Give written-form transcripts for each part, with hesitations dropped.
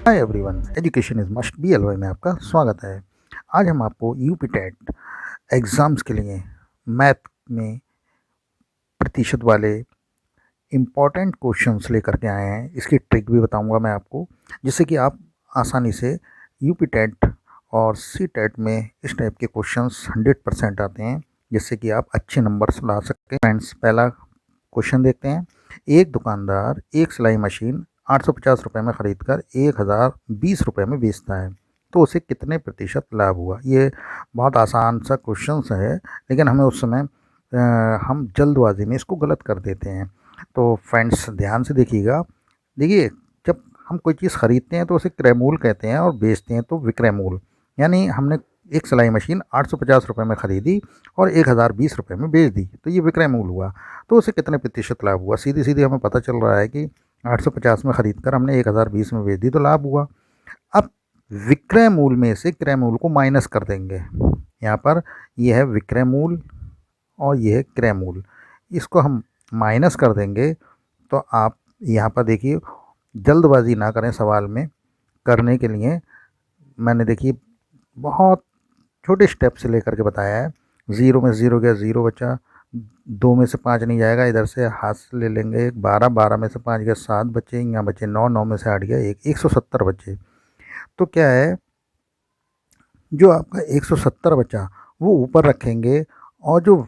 Hi everyone, education is must be LY में आपका स्वागत है। आज हम आपको यूपी टेट एग्ज़ाम्स के लिए मैथ में प्रतिशत वाले इम्पॉर्टेंट क्वेश्चंस लेकर के आए हैं। इसकी ट्रिक भी बताऊंगा मैं आपको, जिससे कि आप आसानी से यूपी टेट और सी टेट में इस टाइप के क्वेश्चंस 100% आते हैं, जिससे कि आप अच्छे नंबर्स ला सकें। फ्रेंड्स, पहला क्वेश्चन देखते हैं। एक दुकानदार एक सिलाई मशीन 850 रुपये में ख़रीद कर 1020 रुपये में बेचता है, तो उसे कितने प्रतिशत लाभ हुआ। ये बहुत आसान सा क्वेश्चन है, लेकिन हमें उस समय हम जल्दबाजी में इसको गलत कर देते हैं। तो फ्रेंड्स, ध्यान से देखिएगा। देखिए, जब हम कोई चीज़ ख़रीदते हैं तो उसे क्रय मूल्य कहते हैं और बेचते हैं तो विक्रय मूल्य। यानी हमने एक सिलाई मशीन 850 रुपये में ख़रीदी और 1020 रुपये में बेच दी, तो ये विक्रय मूल्य हुआ। तो उसे कितने प्रतिशत लाभ हुआ। सीधी सीधी हमें पता चल रहा है कि 850 में ख़रीद कर हमने 1020 में बेच दी, तो लाभ हुआ। अब विक्रय मूल्य में से क्रय मूल्य को माइनस कर देंगे। यहाँ पर ये है विक्रय मूल्य और ये है क्रय मूल्य, इसको हम माइनस कर देंगे। तो आप यहाँ पर देखिए, जल्दबाजी ना करें सवाल में करने के लिए। मैंने देखिए बहुत छोटे स्टेप से लेकर के बताया है। 0 में 0 गया, 0 बचा। 2 में से 5 नहीं जाएगा, इधर से हाथ से ले लेंगे। 12, 12 में से 5 गया, 7 बचे। यहाँ बचे 9, 9 में से 8 गया, 170 बचे। तो क्या है, जो आपका 170 बचा वो ऊपर रखेंगे, और जो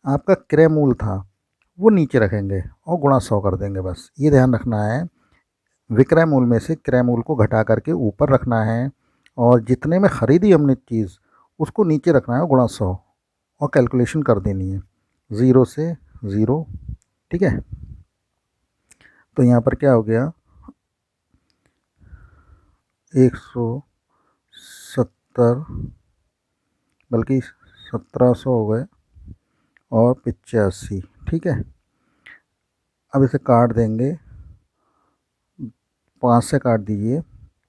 आपका क्रय मूल्य था वो नीचे रखेंगे और गुणा 100 कर देंगे। बस ये ध्यान रखना है। विक्रय मूल्य में से क्रय मूल्य को घटा करके ऊपर रखना है, और जितने में ख़रीदी हमने चीज़ उसको नीचे रखना है, गुणा 100, और कैलकुलेशन कर देनी है 0 से 0। ठीक है, तो यहाँ पर क्या हो गया, 170 बल्कि 1700 हो गए और 85। ठीक है, अब इसे काट देंगे। 5 से काट दीजिए।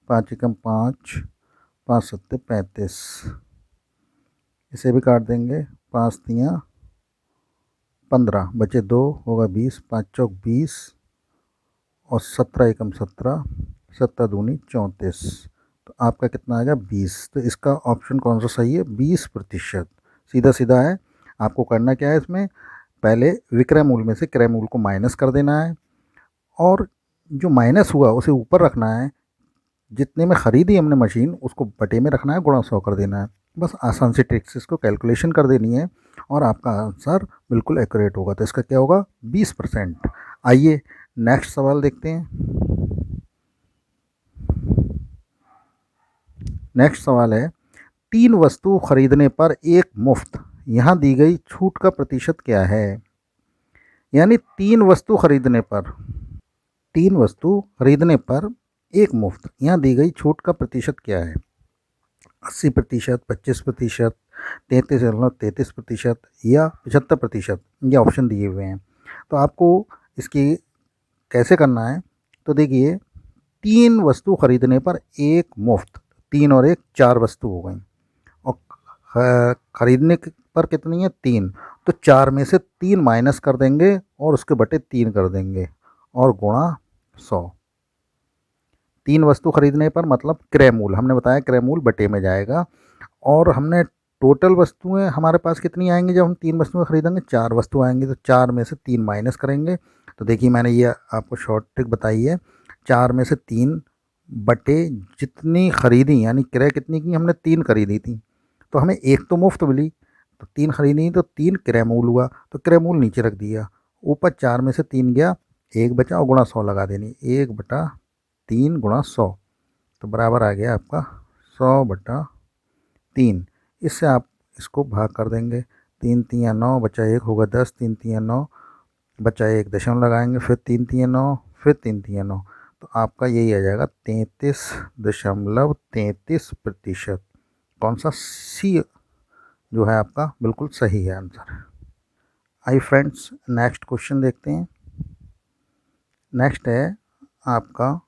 5 एकम 5, 5 सत्ते 35। इसे भी काट देंगे। 5 तियाँ 15, बचे 2, होगा 20। 5 चौक 20 और 17 एकम 17, 17 दूनी 34। तो आपका कितना आएगा, 20। तो इसका ऑप्शन कौन सा सही है, 20%। सीधा सीधा है। आपको करना क्या है, इसमें पहले विक्रय मूल्य में से क्रय मूल्य को माइनस कर देना है, और जो माइनस हुआ उसे ऊपर रखना है। जितने में ख़रीदी हमने मशीन उसको बटे में रखना है, गुणा 100 कर देना है। बस आसान सी ट्रिक से इसको कैलकुलेशन कर देनी है और आपका आंसर बिल्कुल एक्यूरेट होगा। तो इसका क्या होगा, 20%। आइए नेक्स्ट सवाल देखते हैं। नेक्स्ट सवाल है, 3 वस्तु खरीदने पर एक मुफ्त, यहाँ दी गई छूट का प्रतिशत क्या है। यानी 3 वस्तु खरीदने पर, 3 वस्तु खरीदने पर एक मुफ्त, यहाँ दी गई छूट का प्रतिशत क्या है। 80%, 25%, 33.33% या 75%, ये ऑप्शन दिए हुए हैं। तो आपको इसकी कैसे करना है, तो देखिए, 3 वस्तु खरीदने पर एक मुफ्त, 3 और 1 4 वस्तु हो गई, और खरीदने पर कितनी है, 3। तो 4 में से 3 माइनस कर देंगे और उसके बटे 3 कर देंगे और गुणा 100। 3 वस्तु खरीदने पर मतलब क्रय मूल्य, हमने बताया क्रय मूल्य बटे में जाएगा, और हमने टोटल वस्तुएं हमारे पास कितनी आएंगी जब हम 3 वस्तुएं खरीदेंगे, 4 वस्तु आएंगी। तो 4 में से 3 माइनस करेंगे। तो देखिए, मैंने ये आपको शॉर्ट ट्रिक बताई है। 4 में से 3 बटे जितनी खरीदी, यानी क्रय कितनी की, हमने 3 खरीदी थी, तो हमें एक तो मुफ्त मिली, तो 3 खरीदी तो 3 क्रय मूल्य हुआ, तो क्रय मूल्य नीचे रख दिया। ऊपर 4 में से 3 गया, 1 बचा और गुणा 100 लगा देनी। 1/3 गुणा 100, तो बराबर आ गया आपका 100/3। इससे आप इसको भाग कर देंगे। 3 तियाँ 9, बचा 1, होगा 10। 3 तियाँ 9, बचा 1, दशमलव लगाएंगे, फिर 3 तियाँ 9, फिर 3 तियाँ 9। तो आपका यही आ जाएगा 33.33%। कौन सा, सी जो है आपका बिल्कुल सही है आंसर। आइए फ्रेंड्स, नेक्स्ट क्वेश्चन देखते हैं। नेक्स्ट है आपका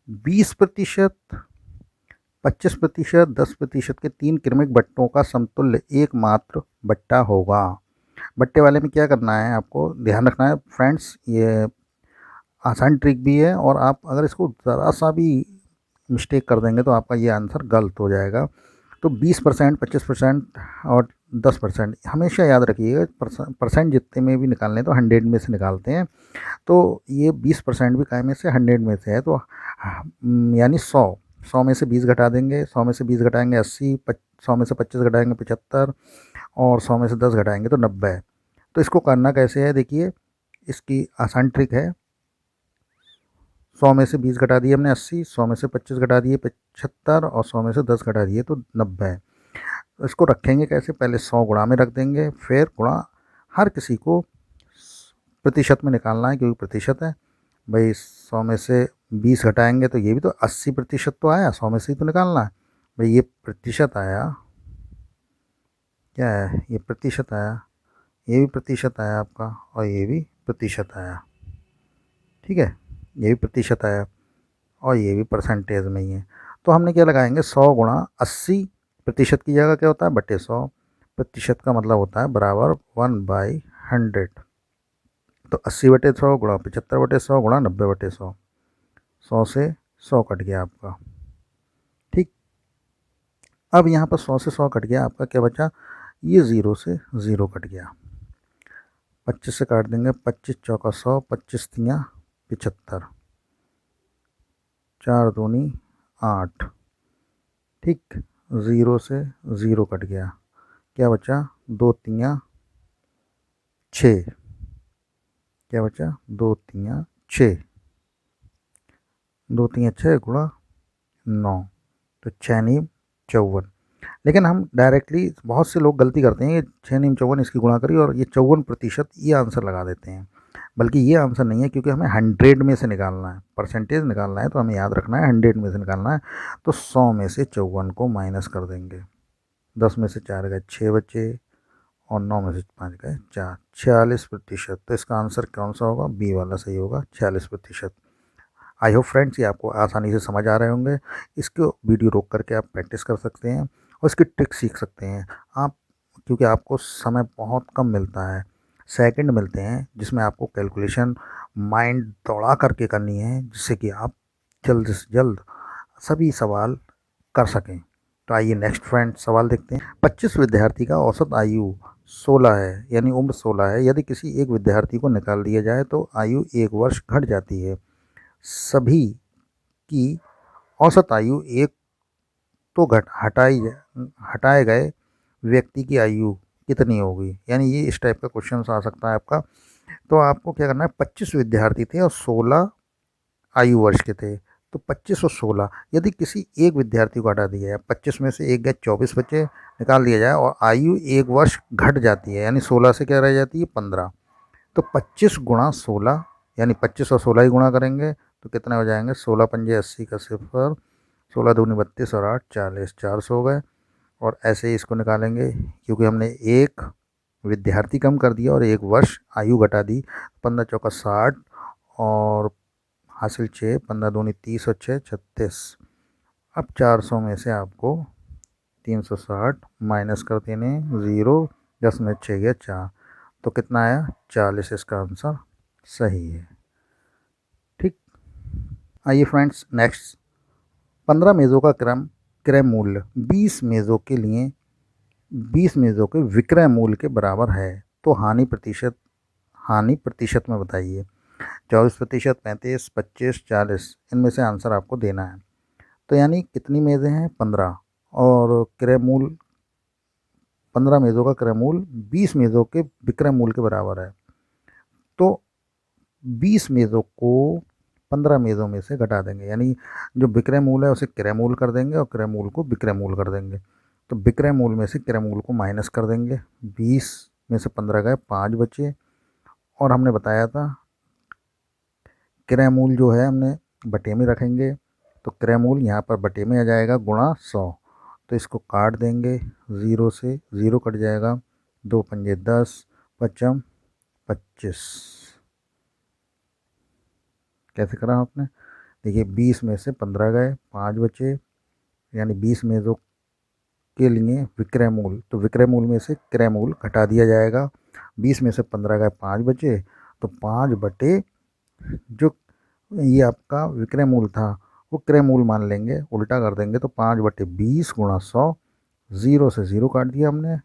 20%, 25%, 10% के 3 क्रमिक बट्टों का समतुल्य एकमात्र बट्टा होगा। बट्टे वाले में क्या करना है, आपको ध्यान रखना है फ्रेंड्स। ये आसान ट्रिक भी है, और आप अगर इसको ज़रा सा भी मिस्टेक कर देंगे तो आपका ये आंसर गलत हो जाएगा। तो 20%, 25% और 10% हमेशा याद रखिएगा। परसेंट जितने में भी निकालने तो 100 में से निकालते हैं। तो ये 20% भी काय में से 100 में से है, तो यानी 100 में से 20 घटा देंगे, 100 में से 20 घटाएंगे 80, 100 में से 25 घटाएंगे 75 और 100 में से 10 घटाएंगे तो 90। तो इसको करना कैसे है, देखिए इसकी आसान ट्रिक है। 100 में से 20 घटा दिए हमने 80, 100 में से 25 घटा दिए 75 और 100 में से 10 घटा दिए तो 90। तो इसको रखेंगे कैसे, पहले 100 गुणा में रख देंगे, फिर गुणा हर किसी को प्रतिशत में निकालना है क्योंकि प्रतिशत है भाई। 100 में से 20 घटाएंगे तो ये भी तो 80% तो आया, 100 में से ही तो निकालना है भाई। ये प्रतिशत आया, क्या है ये प्रतिशत आया, ये भी प्रतिशत आया आपका और ये भी प्रतिशत आया, ठीक है, ये भी प्रतिशत आया और ये भी परसेंटेज में ही है। तो हमने क्या लगाएंगे, 100 गुणा 80, प्रतिशत की जगह क्या होता है बटे 100, प्रतिशत का मतलब होता है बराबर 1/100। तो 80/100 गुणा 75/100 गुणा 90/100, 100 से 100 कट गया आपका, ठीक। अब यहाँ पर 100 से 100 कट गया, आपका क्या बचा, ये 0 से 0 कट गया। 25 से काट देंगे, 25 चौका 100, 25 तियाँ 75, 4 दूनी 8, ठीक। 0 से 0 कट गया, क्या बचा, 2 तियाँ 6, क्या बचा, 2 तियाँ 6, 2 तियाँ 6 गुणा 9, तो 6 नीम 54। लेकिन हम डायरेक्टली, बहुत से लोग गलती करते हैं, ये 6 नीम 54 इसकी गुणा करी और ये 54% ये आंसर लगा देते हैं, बल्कि ये आंसर नहीं है क्योंकि हमें 100 में से निकालना है, परसेंटेज निकालना है, तो हमें याद रखना है 100 में से निकालना है। तो 100 में से 54 को माइनस कर देंगे, 10 में से 4 गए 6 बचे और 9 में से 5 गए 4, 46%। तो इसका आंसर कौन सा होगा, बी वाला सही होगा, 46%। आई होप फ्रेंड्स ये आपको आसानी से समझ आ रहे होंगे। इसको वीडियो रोक करके आप प्रैक्टिस कर सकते हैं और इसकी ट्रिक सीख सकते हैं आप, क्योंकि आपको समय बहुत कम मिलता है, सेकंड मिलते हैं जिसमें आपको कैलकुलेशन माइंड दौड़ा करके करनी है, जिससे कि आप जल्द से जल्द सभी सवाल कर सकें। तो आइए नेक्स्ट फ्रेंड सवाल देखते हैं। 25 विद्यार्थी का औसत आयु 16 है, यानी उम्र 16 है। यदि किसी एक विद्यार्थी को निकाल दिया जाए तो आयु 1 वर्ष घट जाती है। सभी की औसत आयु एक तो हटाए गए व्यक्ति की आयु कितनी होगी, यानी ये इस टाइप का क्वेश्चन आ सकता है आपका। तो आपको क्या करना है, 25 विद्यार्थी थे और 16 आयु वर्ष के थे, तो 25 और 16 यदि किसी एक विद्यार्थी को हटा दिया जाए, 25 में से एक गए 24 बचे, निकाल दिया जाए और आयु 1 वर्ष घट जाती है, यानी 16 से क्या रह जाती है 15। तो 25 गुणा 16, यानी 25 और 16 ही गुणा करेंगे तो कितने हो जाएंगे, 16 पंजे 80 का 0, 16 दूनी 32 और 8 40, 400 हो गए। और ऐसे ही इसको निकालेंगे क्योंकि हमने एक विद्यार्थी कम कर दिया और 1 वर्ष आयु घटा दी। 15 चौका 60 और हासिल 6, 15 दूनी 30 और 6 36। अब 400 में से आपको 360 माइनस कर देने 0, 10 में 6 गया 4, तो कितना आया 40। इसका आंसर सही है, ठीक। आइए फ्रेंड्स नेक्स्ट, 15 मेज़ों का क्रय मूल्य 20 मेज़ों के लिए 20 मेज़ों के विक्रय मूल्य के बराबर है, तो हानि प्रतिशत में बताइए। 24%, 35, 25, 40, इनमें से आंसर आपको देना है। तो यानी कितनी मेज़ें हैं 15 और क्रय मूल्य 15 मेज़ों का क्रय मूल्य 20 मेज़ों के विक्रय मूल्य के बराबर है। तो 20 मेज़ों को 15 मेज़ों में से घटा देंगे, यानी जो विक्रय मूल्य है उसे क्रय मूल्य कर देंगे और क्रय मूल्य को विक्रय मूल्य कर देंगे। तो विक्रय मूल्य में से क्रय मूल्य को माइनस कर देंगे, 20 में से 15 गए 5 बचे और हमने बताया था क्रय मूल्य जो है हमने बटे में रखेंगे, तो क्रय मूल्य यहाँ पर बटे में आ जाएगा गुणा 100। तो इसको काट देंगे, 0 से 0 कट जाएगा, 2 पंजे 10, 5 25। कैसे करा आपने, देखिए 20 में से 15 गए 5 बचे, यानी 20 मेज़ों के लिए विक्रय मूल्य, तो विक्रय मूल्य में से क्रय मूल्य घटा दिया जाएगा। 20 में से 15 गए 5 बचे, तो 5 बटे जो ये आपका विक्रय मूल्य था वो क्रय मूल मान लेंगे, उल्टा कर देंगे तो 5/20 गुणा 100, 0 से 0 काट दिया हमने,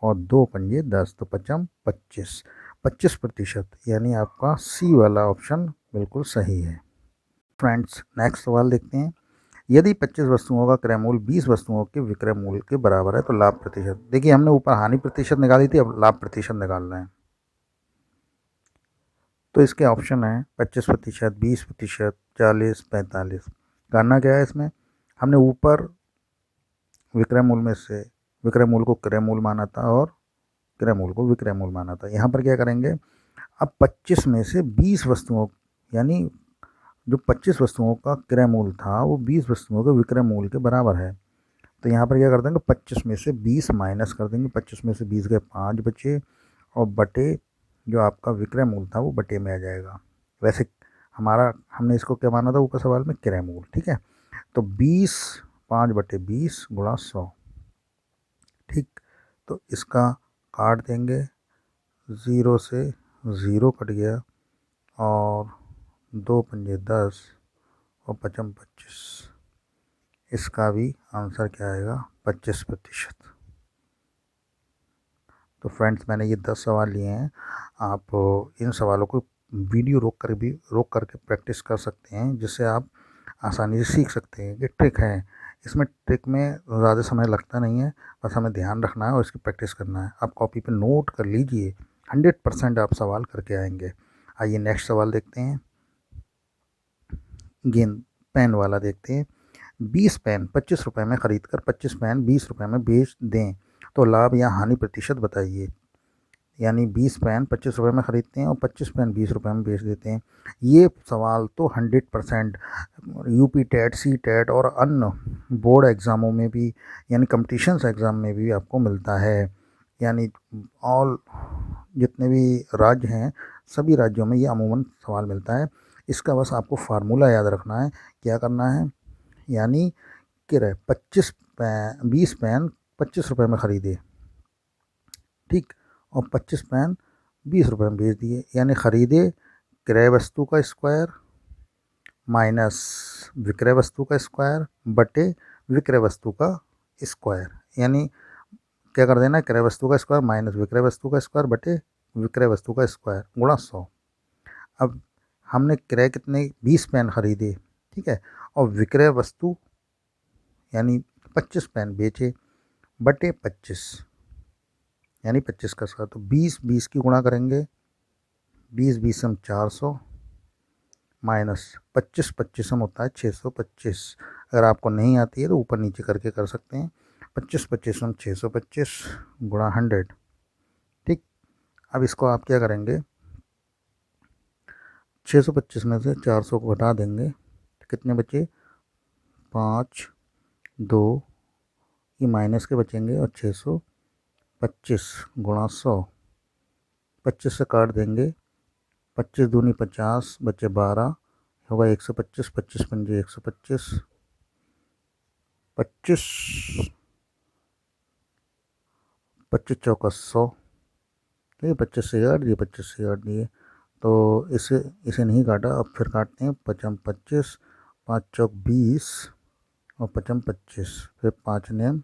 और 2 पंजे 10, तो 25, 25%, यानी आपका सी वाला ऑप्शन बिल्कुल सही है। फ्रेंड्स, नेक्स्ट सवाल देखते हैं। यदि 25 वस्तुओं का क्रय मूल्य 20 वस्तुओं के विक्रय मूल्य के बराबर है तो लाभ प्रतिशत। देखिए, हमने ऊपर हानि प्रतिशत निकाली थी, अब लाभ प्रतिशत निकाल रहे हैं। तो इसके ऑप्शन है 25%, 20%, 40, 45। करना क्या है इसमें, हमने ऊपर विक्रय मूल्य में से विक्रय मूल्य को क्रय मूल्य माना था और क्रय मूल्य को विक्रय मूल्य माना था। यहाँ पर क्या करेंगे, अब 25 में से 20 वस्तुओं, यानी जो 25 वस्तुओं का क्रय मूल्य था वो 20 वस्तुओं के विक्रय मूल्य के बराबर है। तो यहाँ पर क्या कर देंगे, 25 में से 20 माइनस कर देंगे, 25 में से 20 गए 5 बचे, और बटे जो आपका विक्रय मूल्य था वो बटे में आ जाएगा। वैसे हमने इसको क्या माना था ऊपर सवाल में, क्रय मूल्य, ठीक है। तो 20 5/20 गुणा 100, ठीक। तो इसका काट देंगे, 0 से 0 कट गया, और 2 पंजे 10 और 25, इसका भी आंसर क्या आएगा, 25%। तो फ्रेंड्स, मैंने ये 10 सवाल लिए हैं। आप इन सवालों को वीडियो रोक करके प्रैक्टिस कर सकते हैं, जिससे आप आसानी से सीख सकते हैं। कि ट्रिक है, इसमें ट्रिक में ज़्यादा समय लगता नहीं है, बस हमें ध्यान रखना है और इसकी प्रैक्टिस करना है। आप कॉपी पे नोट कर लीजिए, 100% आप सवाल करके आएंगे। आइए नेक्स्ट सवाल देखते हैं। गेंद पेन वाला देखते हैं। 20 पेन 25 रुपये में ख़रीद कर 25 पेन 20 रुपये में बेच दें तो लाभ या हानि प्रतिशत बताइए। यानी 20 पेन 25 रुपये में ख़रीदते हैं और 25 पेन 20 रुपये में बेच देते हैं। ये सवाल तो 100% यूपी टेट, सी टेट और अन्य बोर्ड एग्ज़ामों में भी, यानी कम्पटिशन्स एग्ज़ाम में भी आपको मिलता है। यानी ऑल जितने भी राज्य हैं, सभी राज्यों में ये अमूमन सवाल मिलता है। इसका बस आपको फार्मूला याद रखना है। क्या करना है, यानी क्रय 20 पेन 25 रुपये में ख़रीदे, ठीक, और 25 पेन 20 रुपये में बेच दिए। यानी ख़रीदे क्रय वस्तु का स्क्वायर माइनस विक्रय वस्तु का स्क्वायर बटे विक्रय वस्तु का स्क्वायर। यानी क्या कर देना है, क्रय वस्तु का स्क्वायर माइनस विक्रय वस्तु का स्क्वायर बटे विक्रय वस्तु का स्क्वायर गुणा 100। अब हमने क्रय कितने 20 पेन ख़रीदे, ठीक है, और विक्रय वस्तु यानी 25 पेन बेचे बटे 25, यानी 25 का स्क्वायर। तो 20 की गुणा करेंगे, 20 हम 400 माइनस 25 हम होता है 625। अगर आपको नहीं आती है तो ऊपर नीचे करके कर सकते हैं। 25 हम 625 गुणा 100, ठीक। अब इसको आप क्या करेंगे, 625 में से 400 को घटा देंगे, कितने बचे, 5, 2, ये माइनस के बचेंगे, और 625 गुणा 100, 25 से काट देंगे, 25 दूनी 50 बचे 12 होगा 125, 25 पंजे 125, 25 25 चौका 100, ठीक है, 25 से काट दिए, 25 से काट दिए। तो इसे नहीं काटा, अब फिर काटते हैं। 55 25, 5 चौक 20 और 55 25, फिर 5 नेम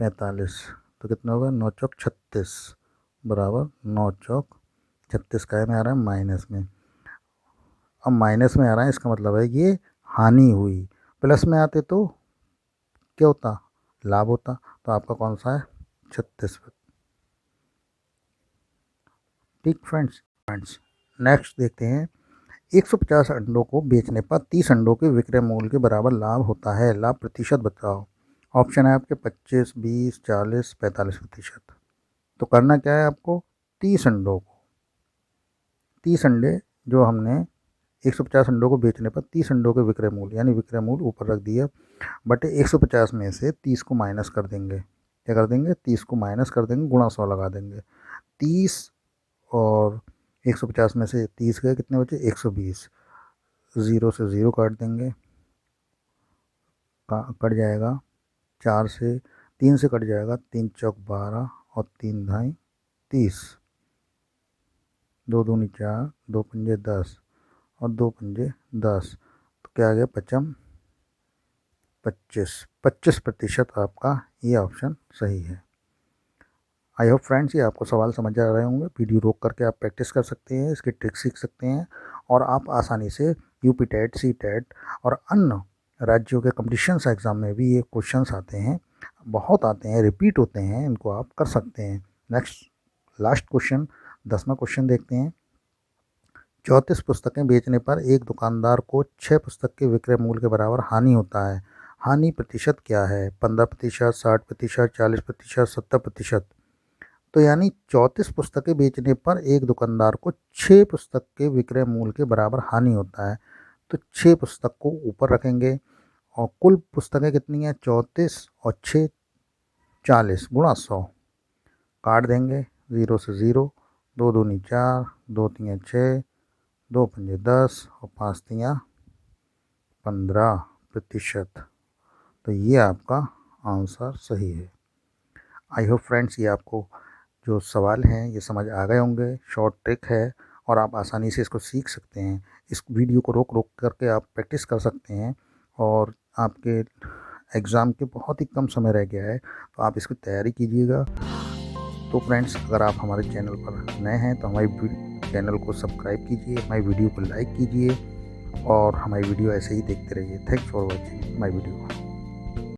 45, तो कितना होगा, 9 चौक 36 बराबर 9 चौक 36 का में आ रहा है माइनस में। अब माइनस में आ रहा है, इसका मतलब है ये हानि हुई। प्लस में आते तो क्या होता, लाभ होता। तो आपका कौन सा है, 36, ठीक। फ्रेंड्स, नेक्स्ट देखते हैं। 150 अंडों को बेचने पर 30 अंडों के विक्रय मूल्य के बराबर लाभ होता है, लाभ प्रतिशत बताओ। ऑप्शन है आपके 25, 20, 40, 45%। तो करना क्या है आपको, 30 अंडों को, 30 अंडे जो हमने 150 अंडों को बेचने पर 30 अंडों के विक्रय मूल्य, यानी विक्रय मूल्य ऊपर रख दिया, बटे 150 में से 30 को माइनस कर देंगे। क्या कर देंगे, 30 को माइनस कर देंगे, गुणा 100 लगा देंगे। 30 और 150 में से 30 गए, कितने बचे, 120, 0 से 0 काट देंगे, कट जाएगा, 4 से 3 से कट जाएगा, 3 चौक 12 और 3 ढाई 30, 2 दूनी 4, 2 पंजे 10 और 2 पंजे 10। तो उसके आगे पचम 25% आपका ये ऑप्शन सही है। आई होप फ्रेंड्स ये आपको सवाल समझ आ रहे होंगे। वीडियो रोक करके आप प्रैक्टिस कर सकते हैं, इसकी ट्रिक सीख सकते हैं और आप आसानी से यूपी टेट, सी टेट और अन्य राज्यों के कॉम्पिटिशन्स एग्ज़ाम में भी ये क्वेश्चंस आते हैं, बहुत आते हैं, रिपीट होते हैं, इनको आप कर सकते हैं। लास्ट क्वेश्चन 10वां क्वेश्चन देखते हैं। 34 पुस्तकें बेचने पर एक दुकानदार को 6 पुस्तक के विक्रय मूल्य के बराबर हानि होता है। हानि प्रतिशत क्या है? 15%, 60%, 40%, 70%। तो यानी 34 पुस्तकें बेचने पर एक दुकानदार को 6 पुस्तक के विक्रय मूल्य के बराबर हानि होता है। तो 6 पुस्तक को ऊपर रखेंगे और कुल पुस्तकें कितनी हैं? 34 और 6 40 गुणा 100 काट देंगे। 0 से 0, 2 दूनी 4, 2 तियाँ 6, 2 पंजे 10 और 5 तियाँ 15%। तो ये आपका आंसर सही है। आई होप फ्रेंड्स ये आपको जो सवाल हैं ये समझ आ गए होंगे। शॉर्ट ट्रिक है और आप आसानी से इसको सीख सकते हैं। इस वीडियो को रोक रोक करके आप प्रैक्टिस कर सकते हैं और आपके एग्ज़ाम के बहुत ही कम समय रह गया है, तो आप इसकी तैयारी कीजिएगा। तो फ्रेंड्स अगर आप हमारे चैनल पर नए हैं तो हमारे चैनल को सब्सक्राइब कीजिए, हमारी वीडियो को लाइक कीजिए और हमारी वीडियो ऐसे ही देखते रहिए। Thanks for watching my video.